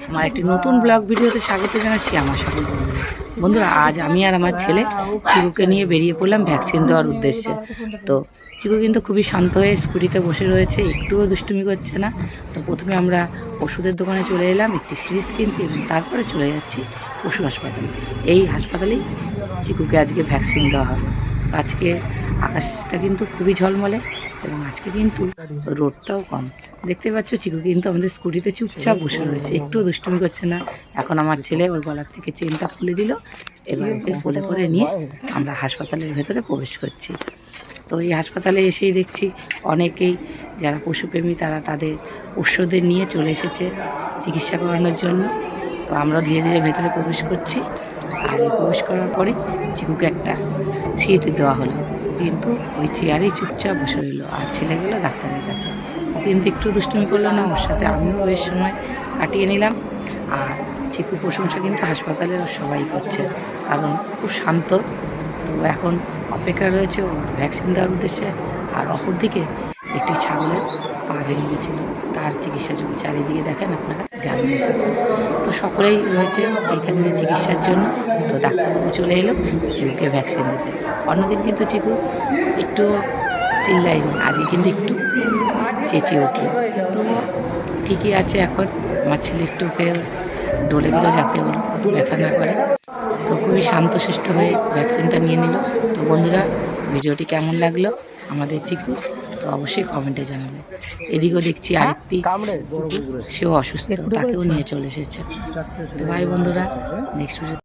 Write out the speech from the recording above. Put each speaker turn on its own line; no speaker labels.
আমার একটি নতুন ব্লগ ভিডিওতে স্বাগত জানাচ্ছি আমার সকল বন্ধুরা। আজ আমি আর আমার ছেলে চিকুকে নিয়ে বেরিয়ে পড়লাম ভ্যাকসিন দেওয়ার উদ্দেশ্যে। তো চিকু কিন্তু খুবই শান্ত হয়ে স্কুটিতে বসে রয়েছে, একটুও দুষ্টুমি করছে না। তো প্রথমে আমরা ওষুধের দোকানে চলে এলাম একটি সিরিজ কিনতে, এবং তারপরে চলে যাচ্ছি পশু হাসপাতালে। এই হাসপাতালেই চিকুকে আজকে ভ্যাকসিন দেওয়া হবে। আজকে আকাশটা কিন্তু খুবই ঝলমলে, এবং আজকে কিন্তু রোদটাও কম। দেখতে পাচ্ছ চিকু কিন্তু আমাদের স্কুটিতে চুপচাপ বসে রয়েছে, একটু দুষ্টুমি করছে না। এখন আমার ছেলে ওর গলার থেকে চেনটা খুলে দিল, এবার ওকে কোলে করে নিয়ে আমরা হাসপাতালের ভেতরে প্রবেশ করছি। তো এই হাসপাতালে এসেই দেখছি অনেকেই যারা পশুপ্রেমী তারা তাদের পোষ্যদের নিয়ে চলে এসেছে চিকিৎসা করানোর জন্য। তো আমরা ধীরে ধীরে ভেতরে প্রবেশ করছি, আর এই প্রবেশ করার পরে চিকুকে একটা সিট দেওয়া হলো, কিন্তু ওই চেয়ারেই চুপচাপ বসে রইলো, আর ছেলে গেলো ডাক্তারের কাছে। ও কিন্তু একটু দুষ্টুমি করলো না, ওর সাথে আমিও বেশ সময় কাটিয়ে নিলাম। আর চিকু প্রশংসা কিন্তু হাসপাতালের সবাই করছে, কারণ খুব শান্ত। তো এখন অপেক্ষা রয়েছে ও ভ্যাকসিন দেওয়ার উদ্দেশ্যে। আর অপরদিকে একটি ছাগলের পা ভেঙে গেছিলো, তার চিকিৎসা চলছে। চারিদিকে দেখেন আপনারা জানবেন। তো সকলেই রয়েছে এখানে চিকিৎসার জন্য। তো ডাক্তারবাবু চলে এলো চিকুকে ভ্যাকসিন দিতে। অন্যদিন কিন্তু চিকু একটু চিল্লায়নি, আজকে কিন্তু একটু চেঁচিয়ে উঠলো। তো ঠিকই আছে। এখন আমার ছেলে একটু ওকে ডলে দিল যাতে ওর ব্যথা না করে। তো খুবই শান্তশিষ্ট হয়ে ভ্যাকসিনটা নিয়ে নিল। তো বন্ধুরা, ভিডিওটি কেমন লাগলো আমাদের চিকু তো অবশ্যই কমেন্টে জানাবে। এদিকেও দেখছি আরেকটি সেও অসুস্থ, তাকেও নিয়ে চলে এসেছে। তো ভাই বন্ধুরা, নেক্সট ভিডিও